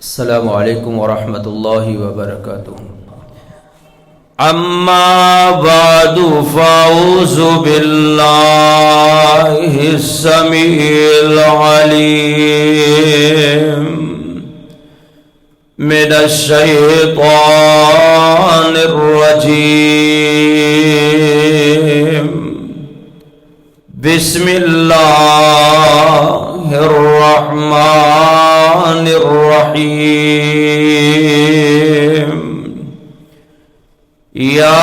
السلام علیکم ورحمۃ اللہ وبرکاتہ. اما بعد فاعوذ باللہ السمیع العلیم من الشیطان الرجیم. بسم اللہ الرحمن الرحیم. یا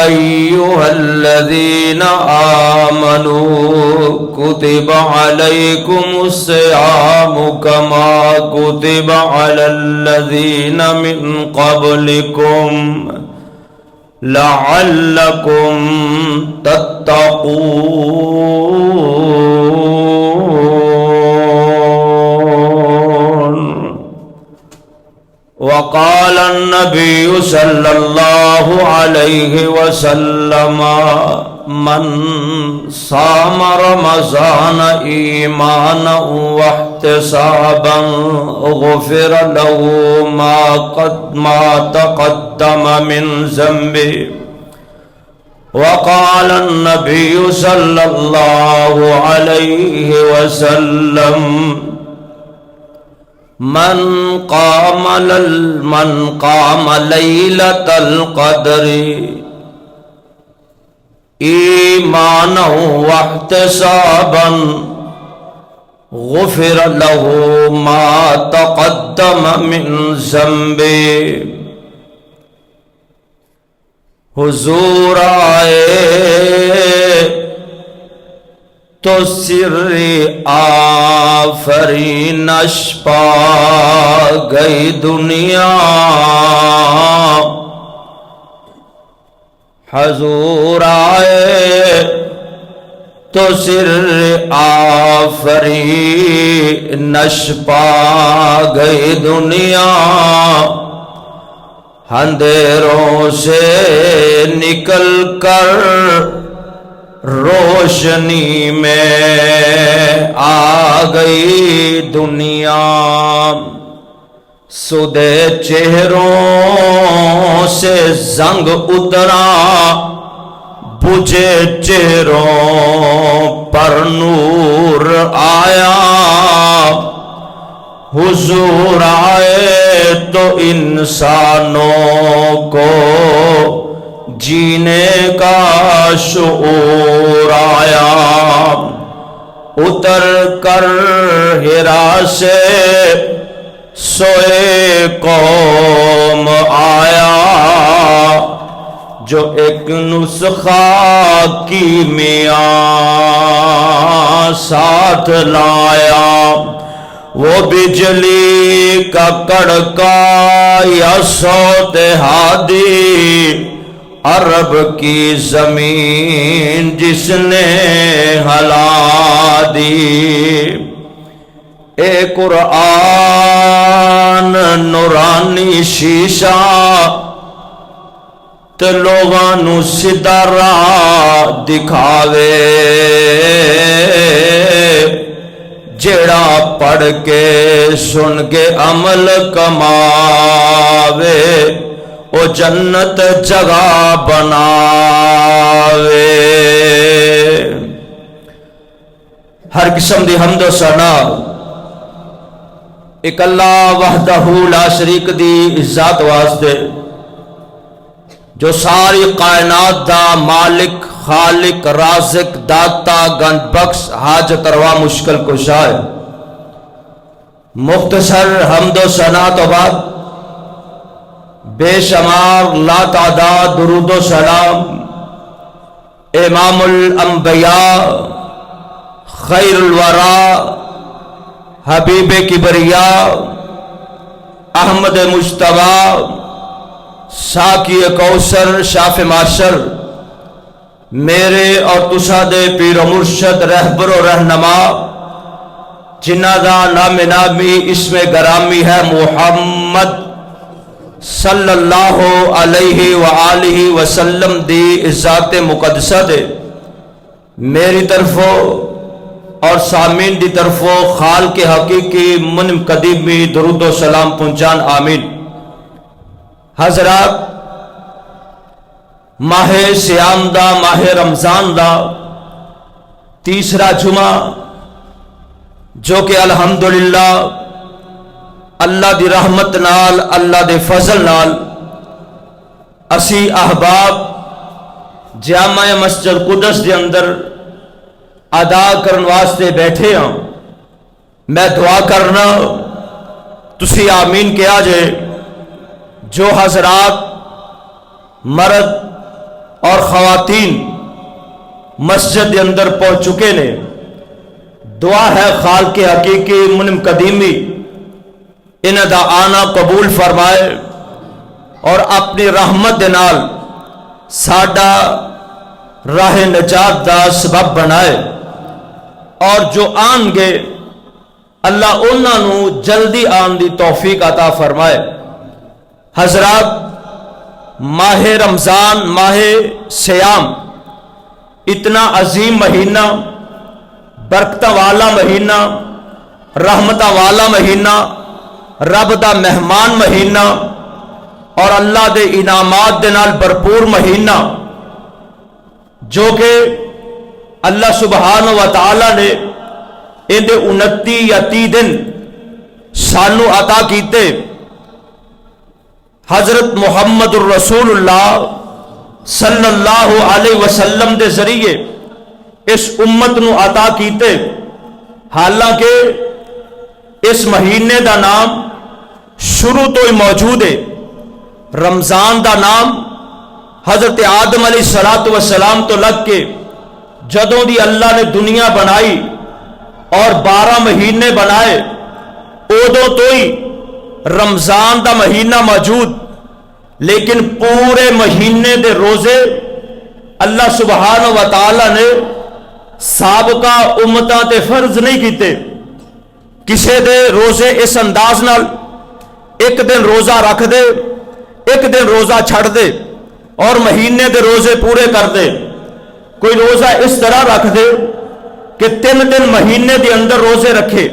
ایھا الذین آمنوا کتب علیکم الصیام کما کتب علی الذین من قبلکم لعلکم تتقون. وقال النبي صلى الله عليه وسلم من صام رمضان إيمانا واحتسابا غفر له ما تقدم من ذنبه. وقال النبي صلى الله عليه وسلم من قام ليلة القدر ایمانا واحتسابا غفر له ما تقدم من ذنبه. حضور آئے تو سر آفرینش پا گئی دنیا. حضور آئے تو سر آفرینش پا گئی دنیا. اندھیروں سے نکل کر روشنی میں آ گئی دنیا. سودے چہروں سے زنگ اترا بجھے چہروں پر نور آیا. حضور آئے تو انسانوں کو جینے کا شعور آیا. اتر کر حرا سے سوئے قوم آیا جو ایک نسخہ کیمیاء ساتھ لایا. وہ بجلی کا کڑکا یا صوت ہادی عرب کی زمین جس نے ہلا دی. اے قرآن نورانی شیشہ تے لوگاں نو سیدھا راہ دکھاوے. جیڑا پڑھ کے سن کے عمل کماوے او جنت جگہ بناوے. ہر قسم دی حمد و ثنا ایک اللہ وحدہ لا شریک دی ذات واسطے جو ساری کائنات دا مالک خالق رازق داتا گنج بخش حاجت روا مشکل کشا ہے. مختصر حمد و ثنا تو بعد بے شمار لا تعداد درود و سلام امام الانبیاء خیر الورا حبیب کبریاء احمد مجتبی ساقی کوثر شاف معاشر میرے اور تسا دے پیر و مرشد رہبر و رہنما جنہ دا نام نامی اسم گرامی ہے محمد صلی اللہ علیہ وآلہ وسلم دی ذات مقدسہ دے. میری طرفوں اور سامین دی طرفوں خال کے حقیقی منم قدیمی درود و سلام پہنچان آمین۔ حضرات، ماہ سیام دا، ماہ رمضان دا تیسرا جمعہ جو کہ الحمدللہ اللہ دی رحمت نال، اللہ دے فضل نال اسی احباب جامع مسجد قدس دے اندر ادا کرن واسطے بیٹھے ہاں۔ میں دعا کرنا تسی آمین کیا جائے۔ جو حضرات مرد اور خواتین مسجد دے اندر پہنچ چکے نے، دعا ہے خالق حقیقی منم قدیمی انہاں دا آنا قبول فرمائے اور اپنی رحمت دے نال ساڈا راہ نجات دا سبب بنائے، اور جو آن گے اللہ انہاں نو جلدی آن دی توفیق عطا فرمائے۔ حضرات، ماہ رمضان، ماہ سیام اتنا عظیم مہینہ، برکتہ والا مہینہ، رحمتہ والا مہینہ، رب دا مہمان مہینہ اور اللہ دے انعامات دے نال بھرپور مہینہ، جو کہ اللہ سبحانہ و تعالی نے ان دے 29 یا 30 دن سانو عطا کیتے۔ حضرت محمد الرسول اللہ صلی اللہ علیہ وسلم دے ذریعے اس امت نو عطا کیتے۔ حالانکہ اس مہینے دا نام شروع تو ہی موجود ہے۔ رمضان دا نام حضرت آدم علیہ السلام تو لگ کے جدوں دی اللہ نے دنیا بنائی اور 12 مہینے بنائے، ادوں تو ہی رمضان دا مہینہ موجود، لیکن پورے مہینے دے روزے اللہ سبحانہ و تعالی نے سابقہ امتاں تے فرض نہیں کیتے۔ کسے دے روزے اس انداز نال ایک دن روزہ رکھ دے، ایک دن روزہ چھڑ دے اور مہینے دے روزے پورے کر دے۔ کوئی روزہ اس طرح رکھ دے کہ 3 دن مہینے دے اندر روزے رکھے۔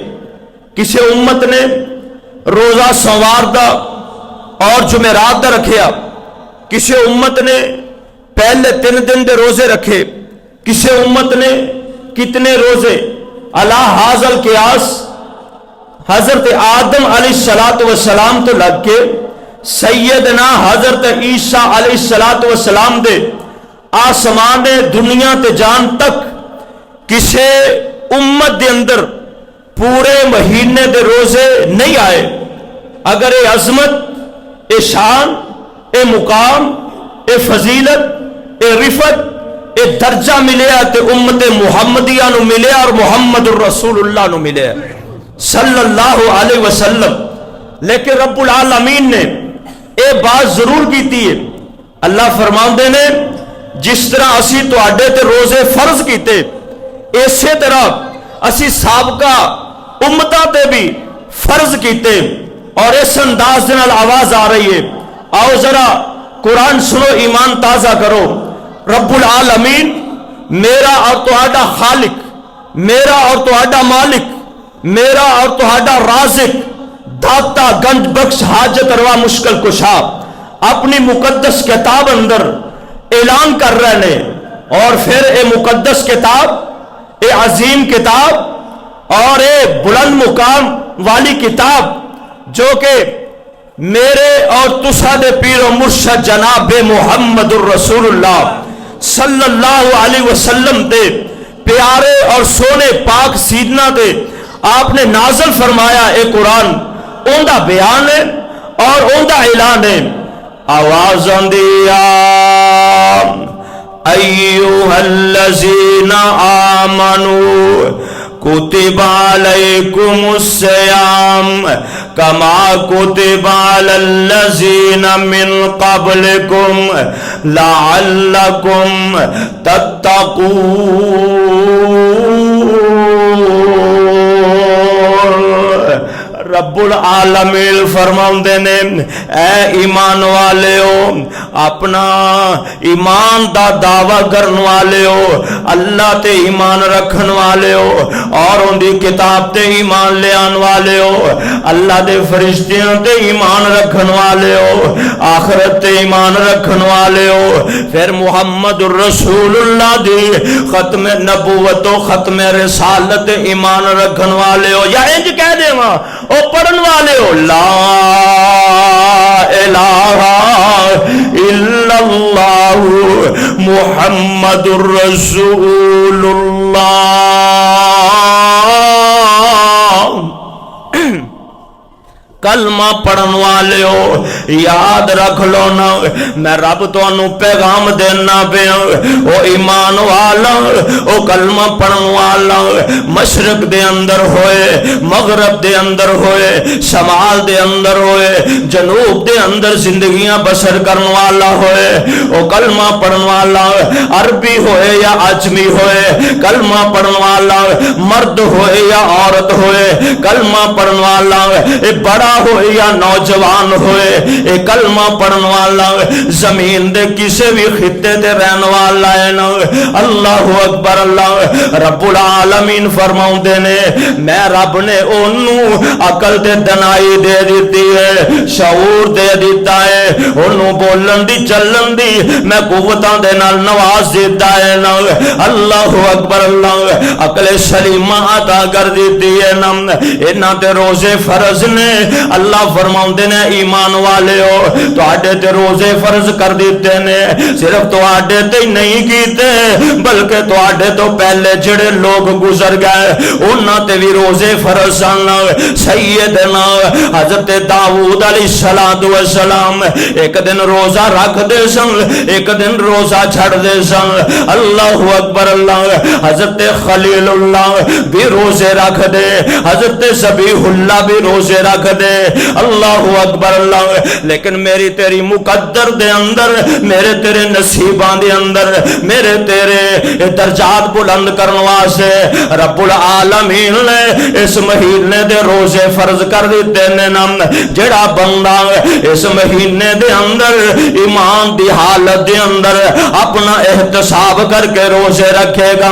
کسی امت نے روزہ سوار دا اور جمعرات دا رکھیا، کسی امت نے پہلے 3 دن دے روزے رکھے، کسی امت نے کتنے روزے۔ علی ھذا القیاس حضرت آدم علیہ السلام تو لگ کے سیدنا حضرت عیسیٰ علیہ السلام دے آسمان دنیا تے جان تک کسے امت دے اندر پورے مہینے دے روزے نہیں آئے۔ اگر اے عظمت، اے شان، اے مقام، اے فضیلت، اے رفت، اے درجہ ملیا تے امت محمدیہ نو ملیا اور محمد الرسول اللہ نو ملیا صلی اللہ علیہ وسلم۔ لیکن رب العالمین نے اے بات ضرور کیتی ہے۔ اللہ فرماندے نے جس طرح اسی تواڈے تے روزے فرض کیتے، اسی طرح اسی سابقہ امتاں تے بھی فرض کیتے۔ اور اس انداز دے نال آواز آ رہی ہے، آؤ ذرا قرآن سنو، ایمان تازہ کرو۔ رب العالمین میرا اور تہاڈا خالق، میرا اور تہاڈا مالک، میرا اور تہاڈا رازق، داتا، گنج بخش، حاجت روا، مشکل کشا اپنی مقدس کتاب اندر اعلان کر رہے ہیں۔ اور پھر اے مقدس کتاب، اے عظیم کتاب اور اے بلند مقام والی کتاب جو کہ میرے اور تسا دے پیر و مرشد جناب محمد الرسول اللہ صلی اللہ علیہ وسلم دے پیارے اور سونے پاک سیدنا دے آپ نے نازل فرمایا۔ اے قرآن ان دا بیان ہے اور ان دا اعلان ہے۔ آواز اندیا ایوہ الذین آمنوا کتب علیکم الصیام کما کتب علی الذین من قبلکم لعلکم تتقون۔ رب العالمین فرماؤندے نے اے ایمان والیو اپنا ایمان دا دعویٰ کرن والیو اللہ تے ایمان رکھن والیو اور ان دی کتاب تے ایمان لے آن والیو اللہ دے فرشتیاں تے ایمان رکھن والیو آخرت تے ایمان رکھن والیو پھر محمد الرسول اللہ دی ختم نبوت و ختم رسالت ایمان رکھن والیو یا انج کہہ دے ماں او پڑھن والیو لا الہ الا اللہ محمد الرسول اللہ کلمہ پڑھن والے ہو یاد رکھ لو نا میں رب تو انو پیغام دینا پہ او ایمان والا او کلمہ پڑھن والا مشرق دے اندر ہوئے مغرب دے اندر ہوئے شمال دے اندر ہوئے جنوب دے اندر زندگیاں بسر کرن والا ہوئے او کلمہ پڑھن والا عربی ہوئے یا عجمی ہوئے کلمہ پڑھن والا مرد ہوئے یا عورت ہوئے کلمہ پڑھن والا بڑا ہوئے یا نوجوان ہوئے اے کلمہ پڑھن والا زمین دے کسے بھی خطے دے رہن والا ہے نا اللہ اکبر اللہ رب العالمین فرماؤں دے نے میں رب نے انہوں عقل دے دنائی دے دیتی ہے شعور دے دیتا ہے انہوں بولن دی چلن دی میں قوتاں دے نال نواز دیتا ہے نا اللہ اکبر اللہ عقل سلیمہ عطا کر دیتی ہے نا انہاں تے روزے فرض نے اللہ فرماؤں دے نے ایمان والے ہو تو آڈے تے روزے فرض کر دیتے نے صرف تو آڈے تے نہیں کیتے بلکہ تو آڈے تو پہلے جڑے لوگ گزر گئے انہاں تے بھی روزے فرض سن سیدنا حضرت داؤد علیہ السلام ایک دن روزہ رکھ دے سن ایک دن روزہ چھڑ دے سن اللہ اکبر اللہ حضرت خلیل اللہ بھی روزے رکھ دے حضرت ذبیح اللہ بھی روزے رکھ دے اللہ اکبر اللہ لیکن میری تیری مقدر دے اندر میرے تیرے نصیبان دے اندر میرے تیرے درجات بلند کرنے واسطے رب العالمین نے اس مہینے دے روزے فرض کر دیتے نے نام جڑا بندہ اس مہینے دے اندر ایمان دی حالت دے اندر اپنا احتساب کر کے روزے رکھے گا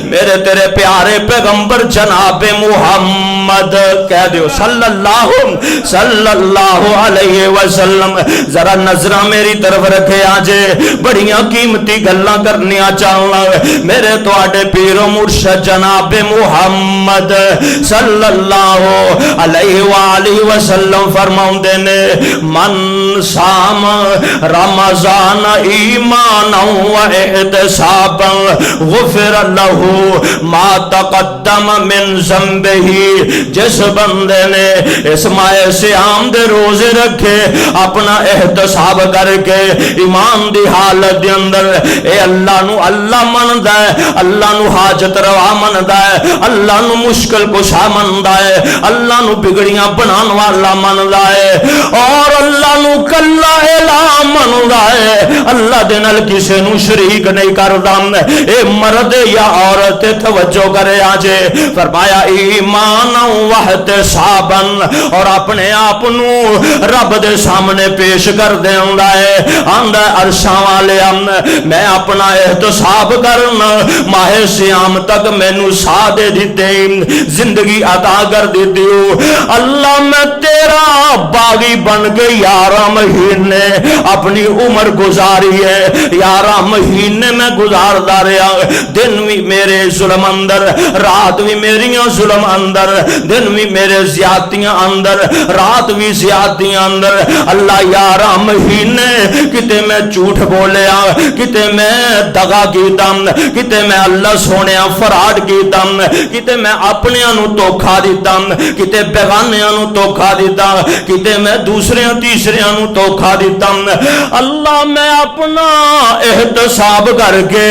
میرے تیرے پیارے پیغمبر جناب محمد کہہ دیو صلی اللہ علیہ وسلم ذرا نظرہ میری طرف رکھے آجے بڑیاں قیمتی گلاں کرنیاں چاہنا میرے تو آڈے پیر و مرشد جناب محمد صلی اللہ علیہ وآلہ وسلم فرماؤں دینے من سام رمضان ایمانا و احتسابا غفر له ما تقدم من ذنبه جس بندے نے اس ماہ سیام دے روزے رکھے اپنا احتساب کر کے ایمان دی حالت دے اندر اے اللہ نو اللہ مندا ہے اللہ نو حاجت روا مندا ہے اللہ نو مشکل کشا مندا ہے اللہ نو بگڑیاں بنان والا مندا ہے اور اللہ نو کلا الہ مندا ہے اللہ دے نال کسے نو شریک نہیں کردا اے مرد یا عورت توجہ کرے آجے فرمایا ایمان واحتسابا اور اپنے آپ نو رب دے سامنے پیش کر دے ہے آندہ عرشاں والے میں اپنا احتساب کرنا ماہ سیام تک میں نو سا دے دیتے زندگی عطا کر دیتی ہوں اللہ میں تیرا باغی بن کے 11 مہینے اپنی عمر گزاری ہے 11 مہینے میں گزاردا رہا دن بھی میرے ظلم اندر رات بھی میریاں ظلم اندر دن بھی میرے زیادتیاں اندر رات بھی زیادتیاں اندر اللہ 11 مہینے کتے میں جھوٹ بولیا کتے میں دغا کیتا کتے میں اللہ سونے فراڈ کیتا کتے میں اپنے انو دھوکا دیتا کتے بیگانے انو دھوکا دیتا دیتا کتے میں دوسرے تیسرے نو دھوکھا دیتا اللہ میں اپنا احتساب کر کے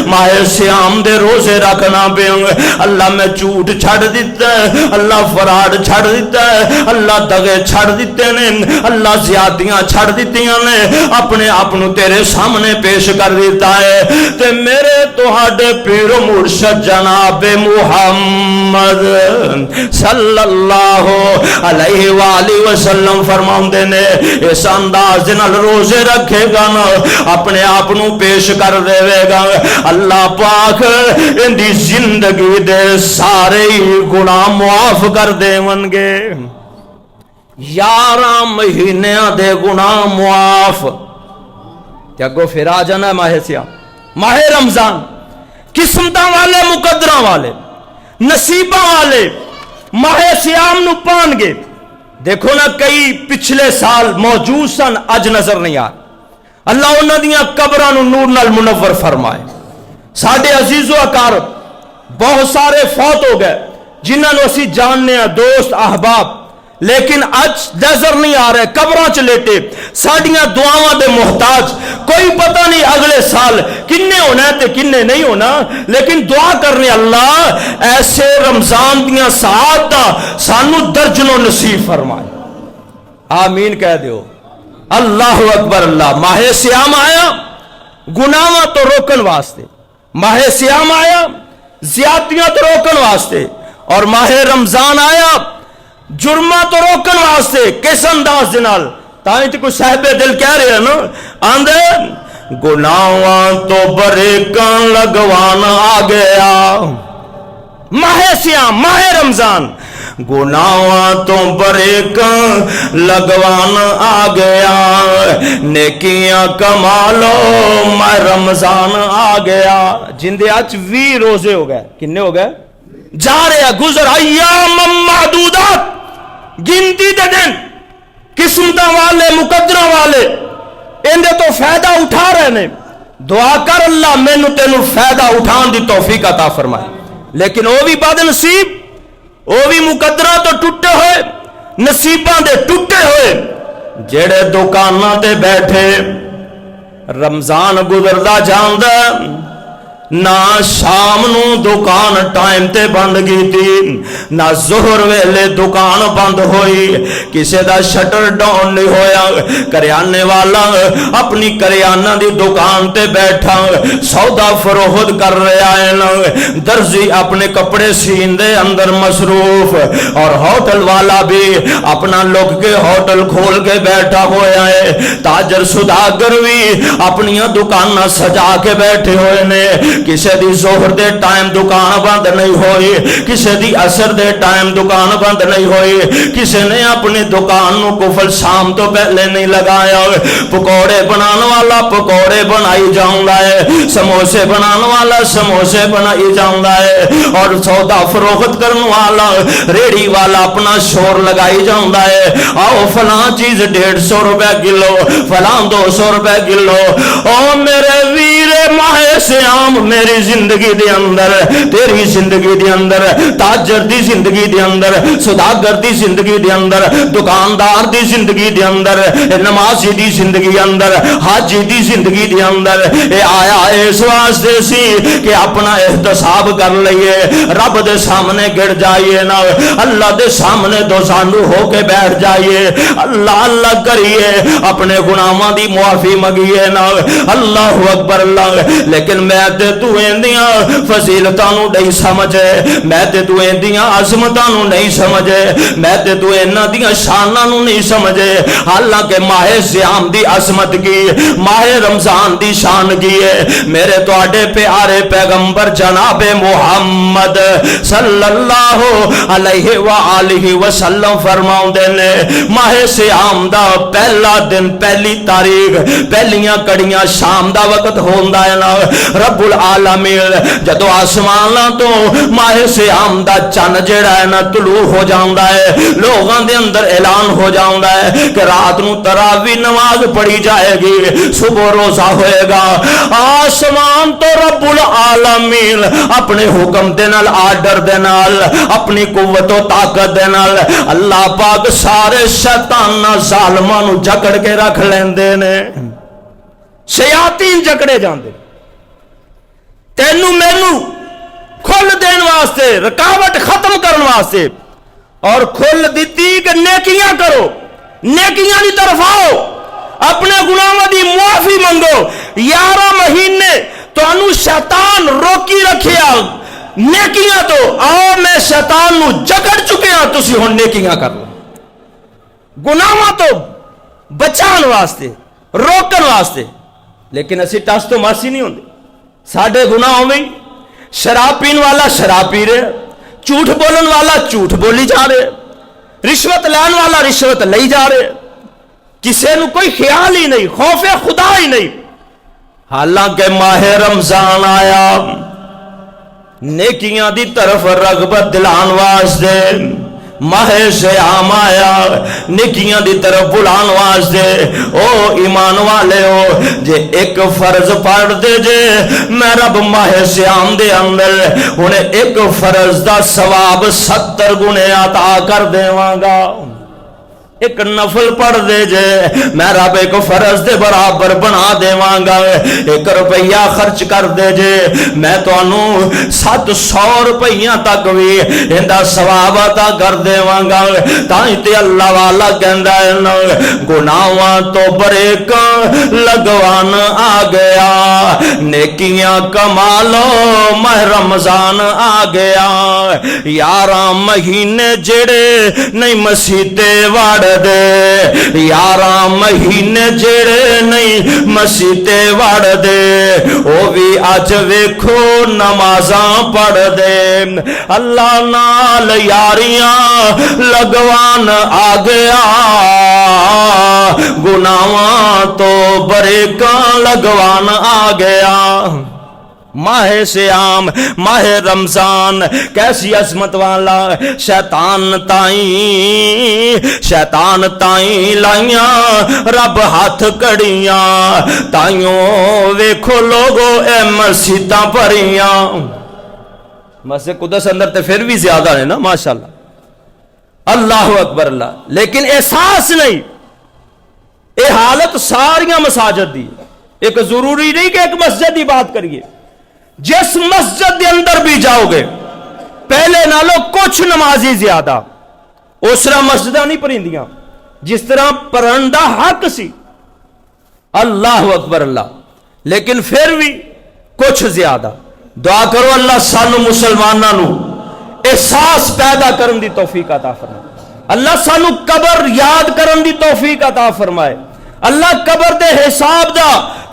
ماہ سیام دے روزے رکھنا پہ اللہ میں جھوٹ چھڑ دیتا ہے اللہ فراڈ چھڑ دیتا ہے اللہ دغے چھڑ دیتے نے اللہ زیادتیاں چھڑ دیتیاں نے اپنے اپنوں تیرے سامنے پیش کر دیتا ہے تے میرے تہاڈے پیر و مرشد جناب محمد صلی اللہ علیہ وآلہ وسلم فرماندے نے اس انداز نال روزے رکھے گا نا اپنے آپ نو پیش کر دے گا اللہ پاک ان دی زندگی دے سارے گناہ معاف کر دے ونگے 11 مہینیاں دے گناہ معاف تے اگوں پھر آ جانا ہے ماہ سیام ماہ رمضان قسمتاں والے مقدراں والے نصیباں والے ماہ سیام نو پان گے دیکھو نا کئی پچھلے سال موجود سن اج نظر نہیں آ اللہ انہاں دیاں قبراں نو نور نال منور فرمائے ساڈے عزیز و اقارب بہت سارے فوت ہو گئے جنہاں نو اسی جاننے ہیں دوست احباب لیکن اج نظر نہیں آ رہے قبراں چ لیٹے ساڈیاں دعاواں دے محتاج کوئی پتہ نہیں اگلے سال کنے ہونا ہے تے کنے نہیں ہونا لیکن دعا کرنے اللہ ایسے رمضان دیاں ساعتاں سانو درجنوں نصیب فرمائے آمین کہہ دیو اللہ اکبر اللہ ماہ سیام آیا گناہاں تو روکن واسطے ماہ سیام آیا زیادتیاں تو روکن واسطے اور ماہ رمضان آیا جرمہ تو روکن واسطے کس انداز دنال تائیں تے کوئی صاحب دل کہہ رہے ہیں نا آندے گناہاں تو بریکاں لگوان آ گیا ماہ سیام ماہ رمضان گناہاں تو بریکاں لگوان آ گیا نیکیاں کمالو ماہ رمضان آ گیا جندے آج 20 روزے ہو گئے کنے ہو گئے جا رہے گزر ایام معدودات گنتی دے دن قسمتاں والے مقدرہ والے اندے تو فائدہ اٹھا رہے نے دعا کر اللہ مینوں تینوں فائدہ اٹھان دی توفیق عطا فرمائے لیکن وہ بھی بد نصیب وہ بھی مقدرہ تو ٹوٹے ہوئے نصیباں دے ٹوٹے ہوئے جڑے دکاناں تے بیٹھے رمضان گزردا جاندا نہ شام نو دکان ٹائم تے بند کیتی نہ ظہر ویلے دکان بند ہوئی کسے دا شٹر ڈاؤن نہیں ہویا کریانے والا اپنی کریانہ دی دکان تے بیٹھا سودا فروخت کر رہا ہے درزی اپنے کپڑے سین دے اندر مصروف اور ہوٹل والا بھی اپنا لوگ کے ہوٹل کھول کے بیٹھا ہویا ہے تاجر سوداگر بھی اپنی دکانہ سجا کے بیٹھے ہوئے نے کسے دی ظہر دے ٹائم دکان بند نہیں ہوئی کسے دی عصر دے ٹائم دکان بند نہیں ہوئی کسے نے اپنی دکان نو کفل شام تو پہلے نہیں لگایا پکوڑے بنانے والا پکوڑے بنائی جاؤں ہے سموسے بنانے والا سموسے بنائی جاؤں ہے اور سودا فروخت کرنے والا ریڑی والا اپنا شور لگائی جاؤں ہے آؤ فلاں چیز 150 روپے کلو فلاں 200 روپے کلو او میرے ویر ماہ سیام میری زندگی دے اندر تیری زندگی دے اندر تاجر دی زندگی دے اندر سوداگر دی زندگی دے اندر دکاندار دی زندگی دے اندر نمازی دی زندگی اندر حاجی دی زندگی دے اندر اے آیا اس واسطے سی کہ اپنا احتساب کر لئیے رب دے سامنے گڑ جائیے نا اللہ دے سامنے دو سانو ہو کے بیٹھ جائیے اللہ اللہ کریے اپنے گناہاں دی معافی مگیے نا اللہ اکبر اللہ لیکن میں تے تو اندیاں فضیلتاں نو نہیں سمجھے میں تے تو اندیاں عظمتاں نو نہیں سمجھے میں تے تو انہاں دیاں شاناں نو نہیں سمجھے حالانکہ ماہ سیام دی عظمت کی ماہ رمضان دی شان کی ہے میرے تواڈے پیارے پیغمبر جناب محمد صلی اللہ علیہ وآلہ وسلم فرماؤندے نے ماہ سیام دا پہلا دن پہلی تاریخ پہلیاں کڑیاں شام دا وقت ہوندا جاؤندا ہے نا رب العالمین جدو آسماناں تو ماہ سیام دا چن جڑا ہے نا طلوع ہو جاؤندا ہے لوگاں دے اندر اعلان ہو جاؤندا ہے کہ رات نو تراوی نماز پڑھی جائے گی صبح روزہ ہوئے گا آسمان تو رب العالمین اپنے حکم دے نال آرڈر دے نال اپنی قوت و طاقت دے نال اللہ پاک سارے شیطان ظالماں نو جکڑ کے رکھ لیندے نے شیاطین جکڑے جاندے تینو مینو کھل دین واسطے رکاوٹ ختم کرن واسطے اور کھل دیتی کہ نیکیاں کرو نیکیاں دی طرف آؤ اپنے گناہوں دی معافی منگو 11 مہینے تو انو شیطان روکی رکھیا نیکیاں تو آؤ میں شیطان نو جکڑ چکے ہاں تسی ہن نیکیاں کر لو گناہوں تو بچان واسطے روکن واسطے لیکن اسی ٹس تو ماسی نہیں ہوندے ساڑھے گناہوں میں شراب پین والا شراب پی رہے جھوٹ بولن والا جھوٹ بولی جا رہے رشوت لین والا رشوت لئی جا رہے کسی نو کوئی خیال ہی نہیں خوف خدا ہی نہیں حالانکہ ماہ رمضان آیا نیکیاں دی طرف رغبت دلان واسطے ماہ سیام آیا نیکیاں دی طرف بلان واسطے او ایمان والے ہو جے ایک فرض پڑھ دے جے میں رب ماہ سیام دے اندر انہیں ایک فرض دا ثواب 70 گنے عطا کر دیواں گا ایک نفل پڑھ دے جے میں رب ایک فرض دے برابر بنا دیواں گا 1 روپیہ خرچ کر دے جے میں تو انو 700 روپیہ تک بھی اندہ ثواب عطا کر دیواں گا تائیں تے اللہ والا کہندا ہے نا گناہاں تو بریک لگوان آ گیا نیکیاں کمالو ماہ رمضان آ گیا 11 مہینے جڑے نہیں مسیتے واڑ دے 11 مہینے جڑے نہیں مسیتے وڑ دے او بھی اج ویکھو نمازاں پڑھ دے اللہ نال یاریاں لگوان آ گیا گناہاں تو بریکاں لگوان آ گیا ماہ سیام ماہ رمضان کیسی عظمت والا شیطان تائیں لائیاں رب ہاتھ کڑیاں تائیوں ویکھو لوگو اے مسجداں پریاں مسجد قدس اندر تے پھر بھی زیادہ ہے نا ماشاءاللہ اللہ اکبر اللہ لیکن احساس نہیں اے حالت ساریاں مساجد دی ایک ضروری نہیں کہ ایک مسجد دی بات کریے جس مسجد دے اندر بھی جاؤ گے پہلے نالو کچھ نمازی زیادہ اس طرح مسجدہ نہیں پرندیاں جس طرح پرندہ حق سی اللہ اکبر اللہ لیکن پھر بھی کچھ زیادہ دعا کرو اللہ سانو مسلمانوں نو احساس پیدا کرن دی توفیق عطا فرمائے اللہ سانو قبر یاد کرن دی توفیق عطا فرمائے اللہ قبر دے حساب دا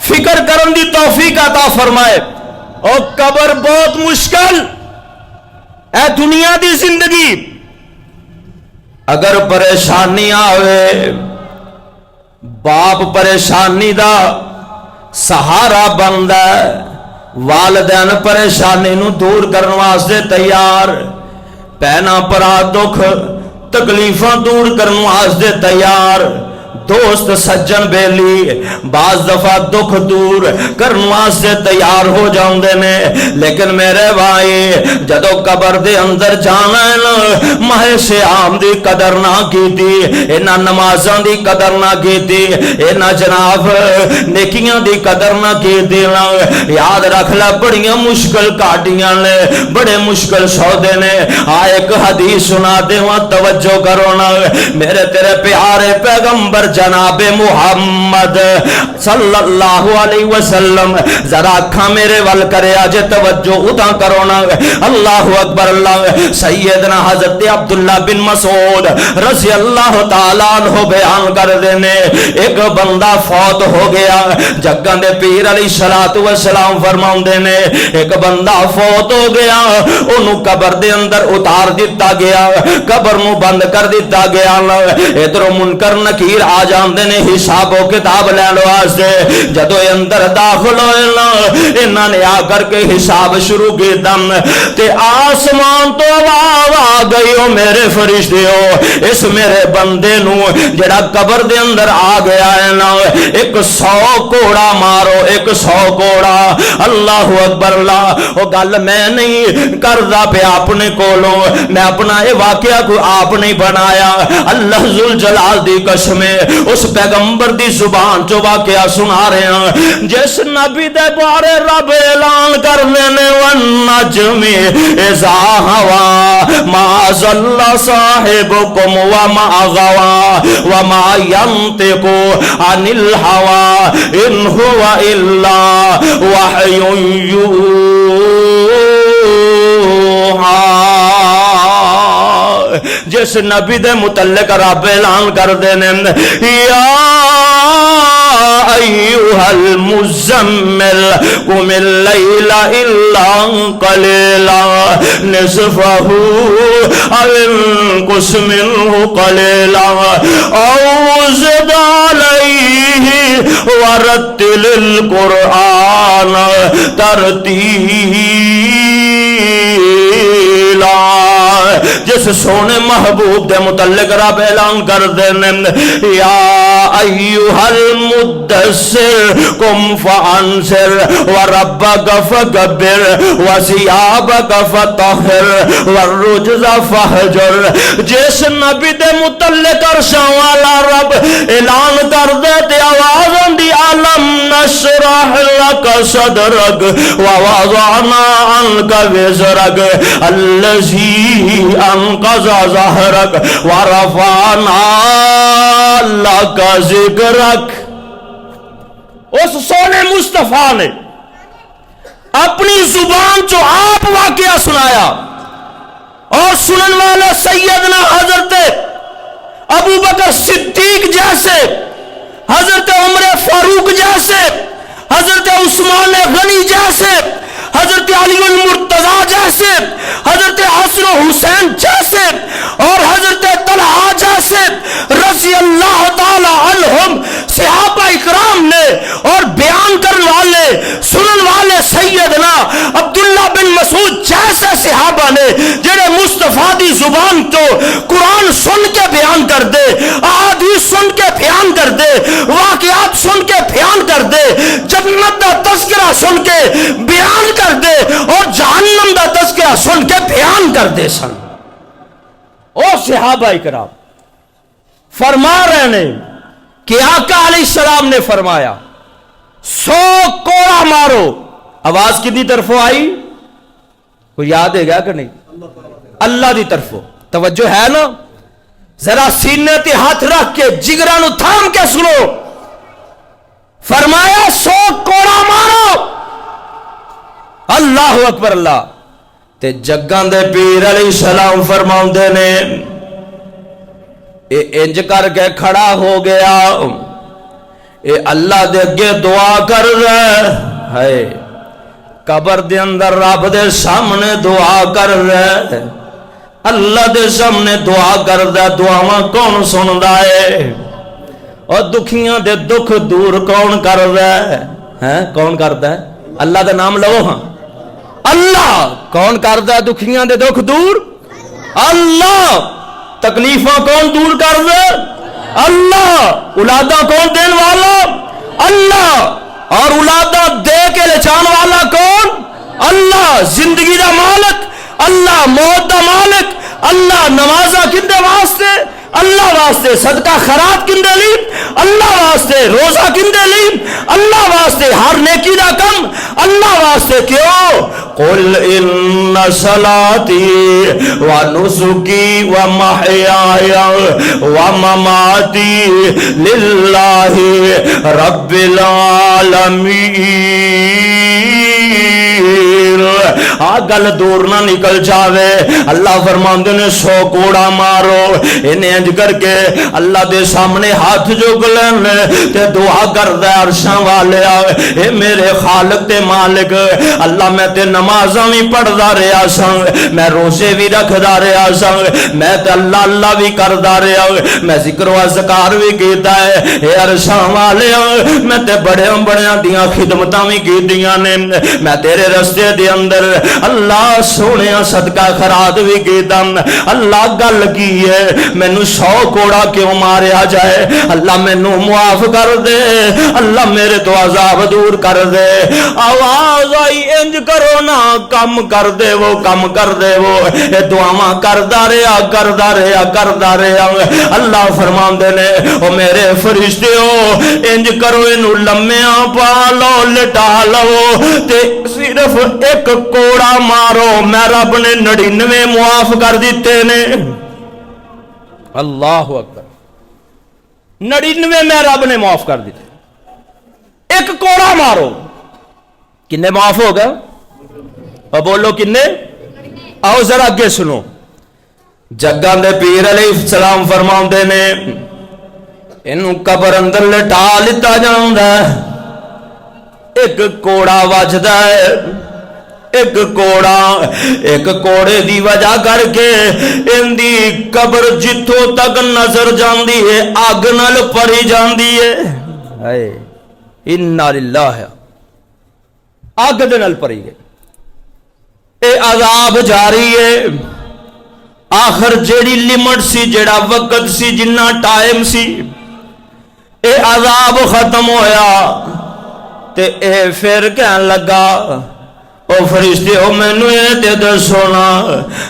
فکر کرن دی توفیق عطا فرمائے اور قبر بہت مشکل اے دنیا دی زندگی اگر پریشانی آوے باپ پریشانی دا سہارا بندا ہے والدین پریشانی نو دور کرنے واسطے تیار پینا پرا دکھ تکلیفاں دور کرنے واسطے تیار دوست سجن بیلی بعض دفعہ دکھ دور کرنے واسطے تیار ہو جاندے نے لیکن میرے بھائی جدو قبر دے اندر جانا ہے نا ماہ سیام دی قدر نہ کیتی اینا نمازاں دی قدر نہ کیتی اینا جناب نیکیاں دی قدر نہ کیتی یاد رکھ لے بڑیاں مشکل کاٹیاں نے بڑے مشکل سودے نے ایک حدیث سنا دے وہاں توجہ کرو نا میرے تیرے پیارے پیغمبر جناب محمد صلی اللہ علیہ وسلم ذرا اکھاں میرے ول کرے آج توجہ ادھا کرونا اللہ اکبر اللہ سیدنا حضرت عبداللہ بن مسعود رضی اللہ تعالیٰ عنہ بیان کر دینے ایک بندہ فوت ہو گیا جگن دے پیر علیہ السلام فرماؤں دینے ایک بندہ فوت ہو گیا انہوں قبر دے اندر اتار دیتا گیا قبر نو بند کر دیتا گیا ادھر منکر نکیر آ جاندے نے حساب و کتاب لین واسطے جدو اندر داخل ہوئے نا انہاں نے آ کر کے حساب شروع کی دم تے آسمان تو آواز آ گئی او میرے فرشتے ہو اس میرے بندے نو جڑا قبر دے اندر آ گیا ہے نا 100 کوڑا مارو 100 کوڑا اللہ اکبر اللہ وہ گل میں نہیں کردا پہ اپنے کولوں میں اپنا یہ واقعہ کو آپ نہیں بنایا اللہ ذوالجلال دی قسم اس پیغمبر دی زبان جو واقعہ سنا رہے ہیں جس نبی دے بارے رب اعلان کرنے نے والنجم اذا ہوا ما ضل صاحبکم وما غوا وما ينطق عن الهوى ان هو الا وحی یوحی جس نبی دے متعلق رب اعلان کر دینے یا ایوہ المزمل قم اللیل الا قلیلا نصفہ او انقص منہ قلیلا او زد علیہ ورتل القرآن ترتیلا جس سونے محبوب دے متعلق رب اعلان کر دینے یا ایوہ المدثر قم فانذر وربک فکبر وثیابک فطہر والرجز فہجر جس نبی دے متعلق عرشاں والا رب اعلان کر دے تے آواز آندی علم نشرح لک صدرک ووضعنا عنک وزرک الذی انقض ظہرک ورفعنا لک ذکرک اس سونے مصطفیٰ نے اپنی زبان جو آپ واقعہ سنایا اور سنن والے سیدنا حضرت ابو بکر صدیق جیسے حضرت عمر فاروق جیسے حضرت عثمان غنی جیسے حضرت علی المرتضی جیسے حضرت حسن و حسین جیسے اور حضرت طلحہ جیسے رضی اللہ تعالی عنہم صحابہ اکرام نے اور بیان کرنے والے سنن والے سیدنا عبداللہ بن مسعود جیسے صحابہ نے جنہیں مصطفیٰ دی زبان تو قرآن سن کے بیان کر دے احادیث سن کے بیان کر دے واقعات سن کے بیان کر دے جنت دا تذکرہ سن کے بیان کر دے اور جہنم دا تذکرہ سن کے بیان کر دے سن او صحابہ اکرام فرما رہے نے کہ آقا علیہ السلام نے فرمایا 100 کوڑا مارو آواز کتنی طرفوں آئی کوئی یاد ہے گیا کہ نہیں اللہ دی طرفوں توجہ ہے نا ذرا سینے تے ہاتھ رکھ کے جگرانو تھام کے سنو فرمایا 100 کوڑا مارو اللہ اکبر اللہ تے جگان دے پیر علیہ السلام فرماؤں دے نے اے انج کر کے کھڑا ہو گیا اے اللہ دے اگے دعا کر رہے ہے قبر دے اندر رب دے سامنے دعا کر رہے اللہ دے سامنے دعا کر دے دعاواں کون سندا ہے اور دکھیاں دے دکھ دور کون کر رہے ہیں کون کردا ہے اللہ دا نام لو ہاں اللہ کون کردا ہے دکھیاں دے دکھ دور اللہ تکلیفاں کون دور کر دے اللہ اولاداں کون دین والا اللہ اور اولاداں دے کے لچان والا کون اللہ زندگی دا مالک اللہ موت دا مالک اللہ نمازہ کندے واسطے اللہ واسطے صدقہ خیرات کندے لی اللہ واسطے روزہ کندے لی اللہ واسطے ہر نیکی دا کم اللہ واسطے کیوں قل ان صلاتی و نسکی و محیای و مماتی للہ رب العالمین آ گل دور نہ نکل جاوے. اللہ فرماندے نے 100 کوڑا مارو. انہیں انج کر کے اللہ دے سامنے ہاتھ جھک لین تے دعا کردا عرشاں والے اے میرے خالق تے مالک اللہ میں تے نمازاں بھی پڑھدا رہیا ساں, میں روزے بھی رکھدا رہیا ساں, میں تے اللہ اللہ بھی کردا رہیا, میں ذکر و اذکار بھی کیتا ہے. اے عرشاں والے میں تے بڑیاں بڑیاں دیاں خدمتاں بھی کیتیاں نے, میں تیرے رستے دے اندر اللہ سونیا صدقہ خیرات بھی کیتا. اللہ گل کی ہے مینوں 100 کوڑا کیوں ماریا جائے؟ اللہ مینوں معاف کر دے, اللہ میرے تو عذاب دور کر دے. آواز آئی انج کرو نا, کم کر دے وہ, کم کر دے وہ. اے دعاواں کردا رہیا کردا رہیا کردا رہیا. اللہ فرماندے نے او میرے فرشتیو انج کرو اینو لمیاں پا لو, لٹا لو تے صرف ایک کوڑا مارو, میں رب نے 99 معاف کر دیتے نے. اللہ اکبر, 99 میں رب نے معاف کر دیتے. ایک کوڑا مارو, کنے معاف ہو گئے؟ اور بولو کنے؟ آؤ ذرا اگے سنو. جگاں دے پیر علیہ السلام فرماؤندے نے اینو قبر اندر لٹا لتا جاندا ہے, ایک کوڑا وجدا ہے, ایک کوڑے دی وجہ کر کے ان دی قبر جتوں تک نظر جاندی ہے اگ نال پری جاندی ہے. ہائے انا للہ, اگ دے نال پری گئے. اے عذاب جاری ہے. آخر جیڑی لمٹ سی, جیڑا وقت سی, جنہ ٹائم سی, اے عذاب ختم ہویا تے اے پھر کہن لگا او فرشتے او مینوں اے تے دسو نا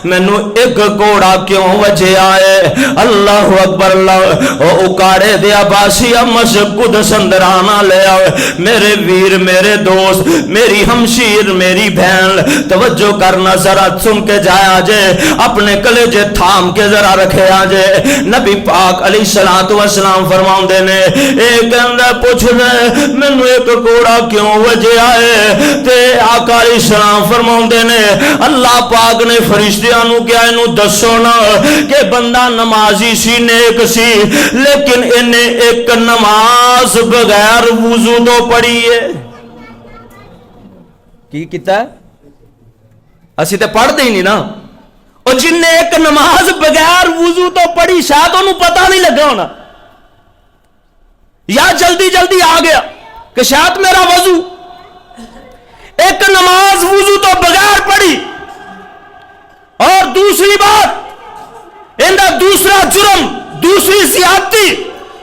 مینوں ایک کوڑا کیوں وجے آئے؟ اللہ اکبر. اللہ او اکاڑے دے عباسی مشق قدس اندر آنا لے آئے. میرے ویر, میرے دوست, میری ہمشیر, میری بہن توجہ کرنا, ذرا سن کے جایا جے, اپنے کلیجے تھام کے ذرا رکھے آجے. نبی پاک علیہ الصلوۃ والسلام فرماؤندے نے اے کہندا پوچھ دے مینوں ایک کوڑا کیوں وجے آئے؟ تے آقا علیہ السلام فرماؤندے نے اللہ پاک نے فرشتیاں نو کیا انہوں دسو نا کہ بندہ نمازی سی, نیک سی, لیکن انہیں ایک نماز بغیر وضو تو پڑھی ہے. کی کیتا ہے؟ اسی تے پڑھ دے ہی نہیں نا. اور جن نے ایک نماز بغیر وضو تو پڑھی شاید انہوں پتہ نہیں لگا ہونا, یا جلدی جلدی آ گیا کہ شاید میرا وضو. ایک نماز وضو تو بغیر پڑھی. اور دوسری بات اندہ دوسرا جرم, دوسری زیادتی,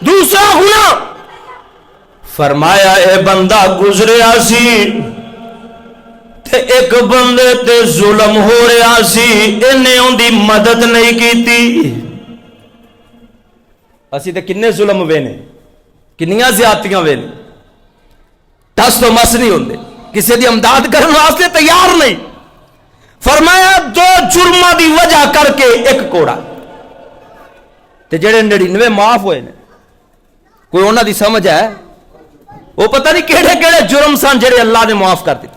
دوسرا گناہ. فرمایا اے بندہ گزریا سی تے ایک بندے تے ظلم ہو رہا سی, انہیں ان دی مدد نہیں کیتی. اسی تے کنے ظلم وینے, کنیاں زیادتیاں وینے, دس تو مس نہیں ہوندے, کسی دی امداد کرنے واسطے تیار نہیں. فرمایا 2 جرماں دی وجہ کر کے ایک کوڑا. تے جڑے 99 معاف ہوئے نے, کوئی انہاں دی سمجھ ہے؟ وہ پتہ نہیں کیڑے کیڑے جرم سن جڑے اللہ نے معاف کر دیتے.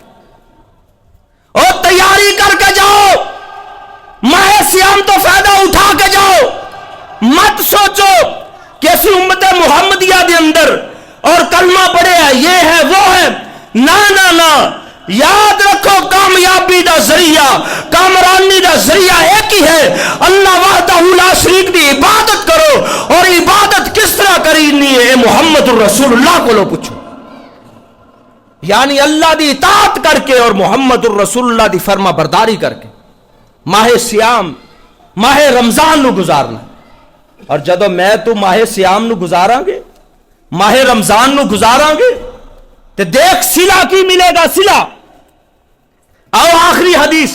اور تیاری کر کے جاؤ, ماہ سیام تو فائدہ اٹھا کے جاؤ. مت سوچو کہ اس امت محمدیہ دے اندر اور کلمہ پڑھے ہے, یہ ہے وہ ہے. نا نا نا, یاد رکھو کامیابی دا ذریعہ, کامرانی دا ذریعہ ایک ہی ہے, اللہ وحدہ لا شریک دی عبادت کرو. اور عبادت کس طرح کرنی ہے؟ محمد الرسول اللہ کو لو پوچھو. یعنی اللہ دی اطاعت کر کے اور محمد الرسول اللہ دی فرما برداری کر کے ماہ سیام, ماہ رمضان نو گزارنا. اور جدو میں تو ماہ سیام نو گزاراں گے, ماہ رمضان نو گزاراں گے, تے دیکھ صلہ کی ملے گا, صلہ. آؤ آخری حدیث,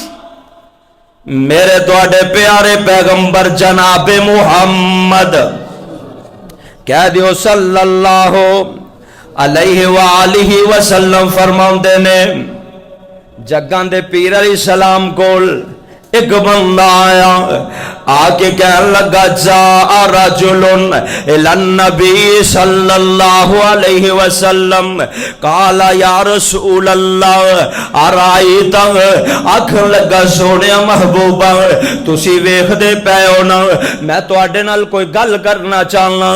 میرے تواڈے پیارے پیغمبر جناب محمد کہہ دیو صلی اللہ علیہ وآلہ وسلم فرماؤندے نے جگاں دے پیر علیہ السلام کول ایک بندہ آیا, آکے کہنے لگا جاء رجل الی النبی صلی اللہ علیہ وسلم قال یا رسول اللہ ارائیت آکھن لگا سونے محبوبہ تسی ویکھ دے پے ہو نا میں تواڈے نال کوئی گل کرنا چاہنا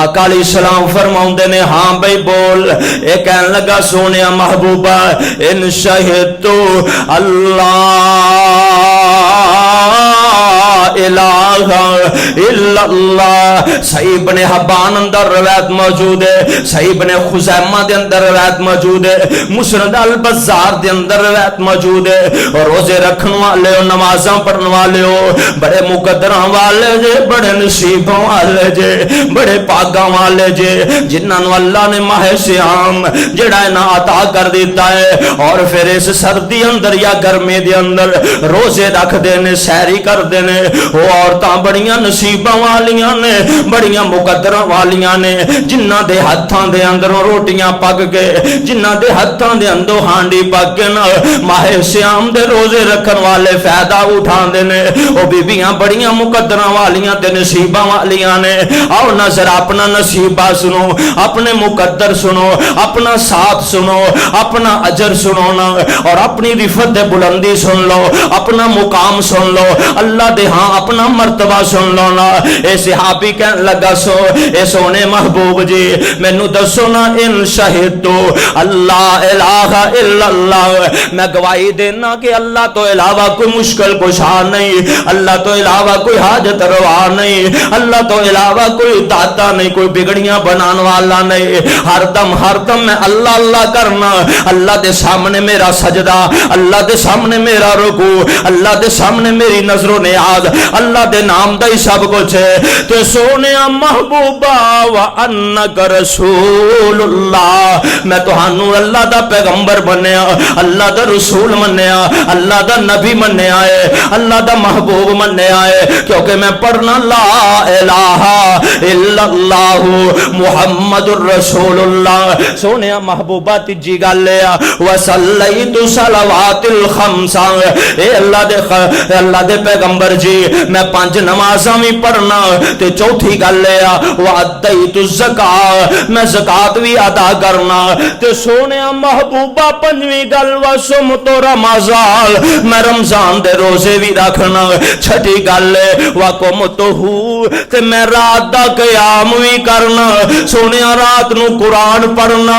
آقا علیہ السلام فرماؤندے نے ہاں بھئی بول اے کہنے لگا سونے محبوبہ ان شہدتو اللہ الہ الا اللہ صحیح ابن حبان اندر روایت موجود ہے صحیح ابن خزیمہ دے اندر روایت موجود ہے مسند البزار دے اندر روایت موجود ہے اور روزے رکھن والے ہو نمازاں پڑھن والے ہو بڑے مقدراں والے جے بڑے نصیباں والے جے بڑے پاگاں والے جے جنہاں نو اللہ نے ماہ سیام جڑا ہے نا عطا کر دیتا ہے اور پھر اس سردی اندر یا گرمی دے اندر روزے رکھ دینے سحری کر دینے وہ عورتاں بڑیاں نصیباں والیاں نے بڑیاں مقدراں والیاں نے جنہاں دے ہتھاں دے اندروں روٹیاں پک کے جنہاں دے ہتھاں دے اندروں ہانڈی پک کے نا ماہ سیام دے روزے رکھن والے فائدہ اٹھان دے نے وہ بیبیاں بڑیاں مقدراں والیاں تے نصیباں والیاں نے آؤ نظر اپنا نصیبہ سنو اپنے مقدر سنو اپنا ساتھ سنو اپنا اجر سنو نا اور اپنی رفت دے بلندی سن لو اپنا مقام سن لو اللہ دے ہاں اپنا مرتبہ سن لو نا اے صحابی کہنے لگا سو اے سونے محبوب جی میں نو دسو نا ان شہدتو اللہ الہ الا اللہ میں گواہی دینا کہ اللہ تو علاوہ کوئی مشکل کشا نہیں اللہ تو علاوہ کوئی حاجت روا نہیں اللہ تو علاوہ کوئی داتا نہیں کوئی بگڑیاں بنان والا نہیں ہر دم میں اللہ اللہ کرنا اللہ دے سامنے میرا سجدہ اللہ دے سامنے میرا رکوع اللہ دے سامنے میری نظر و نیاز اللہ دے نام دا ہی سب کچھ ہے تو سونے محبوبہ وانک رسول اللہ میں تہانوں اللہ دا پیغمبر بنیا اللہ دا رسول منیا اللہ دا نبی منیا ہے اللہ دا محبوب منیا ہے کیونکہ میں پڑھنا لا الہ الا اللہ محمد الرسول اللہ سونے محبوبہ تیجی گل لیا وصلیت صلوات الخمسہ اے اللہ دے پیغمبر جی میں 5 نمازاں بھی پڑھنا تے چوتھی گل لیا وادیت الزکاۃ میں زکات بھی ادا کرنا تے سونے محبوبہ 5ویں گل وصمت رمضان میں رمضان دے روزے بھی رکھنا چھٹی گل وقمت تے میں رات دا قیام بھی کرنا سونے رات نو قرآن پڑھنا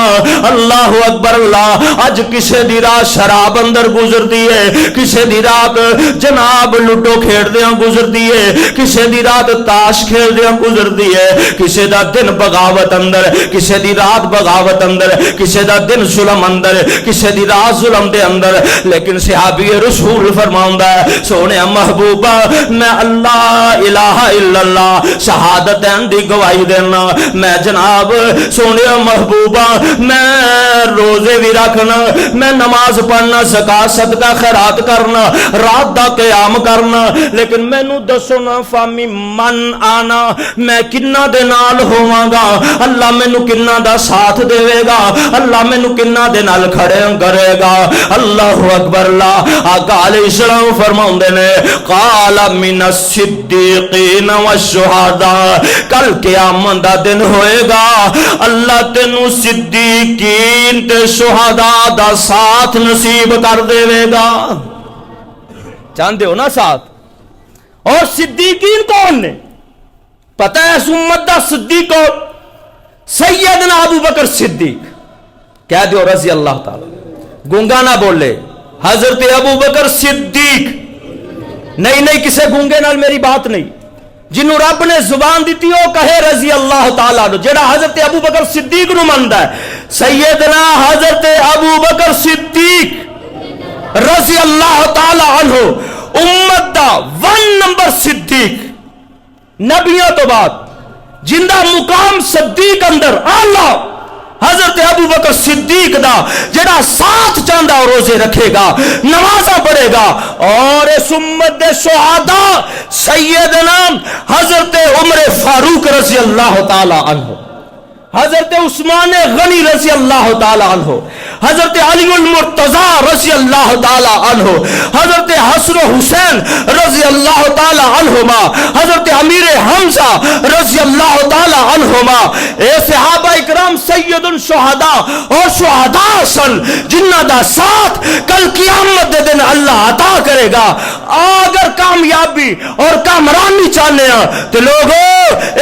اللہ اکبر اللہ اج کسے دی رات شراب اندر گزر دیئے کسے دی رات جناب لڈو کھیڑ دیاں گزر دیئے کسے دی رات تاش کھیل دیاں گزر دیئے کسے دا دن بغاوت اندر کسے دی رات بغاوت اندر کسے دا دن ظلم اندر کسے دی رات ظلم دے اندر لیکن صحابی رسول فرماؤندا ہے سونے محبوبہ میں اللہ الہ الا اللہ شہادتین دی گواہی دینا میں جناب سونے محبوبہ میں روزے بھی رکھنا میں نماز پڑھنا زکات صدقہ خیرات کرنا رات دا قیام کرنا لیکن میں نو دسو نا فامی من آنا میں کنہ دے نال ہوواں گا اللہ میں نو کنہ دا ساتھ دے گا اللہ میں نو کنہ دے نال کھڑے کرے گا اللہ اکبر اللہ آقا علیہ السلام فرماؤندے نے قال من الصدیقین والشہداء کل قیامت دا دن ہوئے گا اللہ تینو صدیقین تے شہداء دا ساتھ نصیب کر دے گا چاہتے ہو نا ساتھ اور صدیقین کون نے پتہ ہے اس امت دا صدیق کون سیدنا ابو بکر صدیق کہہ دیو رضی اللہ تعالی گونگا نہ بولے حضرت ابو بکر صدیق نہیں کسے گونگے نال میری بات نہیں جنہوں رب نے زبان دیتی ہو کہے رضی اللہ تعالیٰ جڑا حضرت ابو بکر صدیق نو مندہ ہے سیدنا حضرت ابو بکر صدیق رضی اللہ تعالیٰ عنہ امت دا 1 نمبر صدیق نبیوں تو بعد جندہ مقام صدیق اندر اللہ حضرت ابو بکر صدیق دا جڑا ساتھ چاندہ روزے رکھے گا نمازہ پڑھے گا اور اس امت دے شہداء سیدنا حضرت عمر فاروق رضی اللہ تعالی عنہ حضرت عثمان غنی رضی اللہ تعالی عنہ حضرت علی المرتضی رضی اللہ تعالی عنہ، حضرت حسن و حسین رضی اللہ تعالی عنہما، حضرت امیر حمزہ رضی اللہ تعالی عنہما، اے صحابہ اکرام سید الشہداء اور شہداء سن جنہ دا ساتھ کل قیامت دے دن اللہ عطا کرے گا۔ اگر کامیابی اور کامرانی چاہنے ہیں تو لوگوں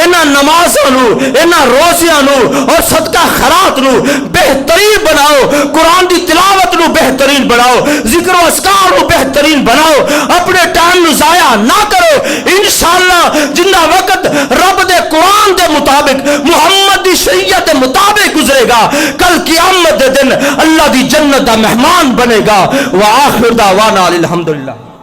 انہاں نمازوں نو، انہاں روزیاں نو اور صدقہ خیرات نو بہترین بناؤ، قرآن دی تلاوت نو بہترین بناؤ، ذکر و اذکار نو بہترین بناؤ، اپنے ٹائم نو ضائع نہ کرو۔ انشاءاللہ جنہ وقت رب دے قرآن دے مطابق محمد دی شریعت دے مطابق گزرے گا، کل قیامت دے دن اللہ دی جنت دا مہمان بنے گا۔ وآخر دعوانا الحمدللہ۔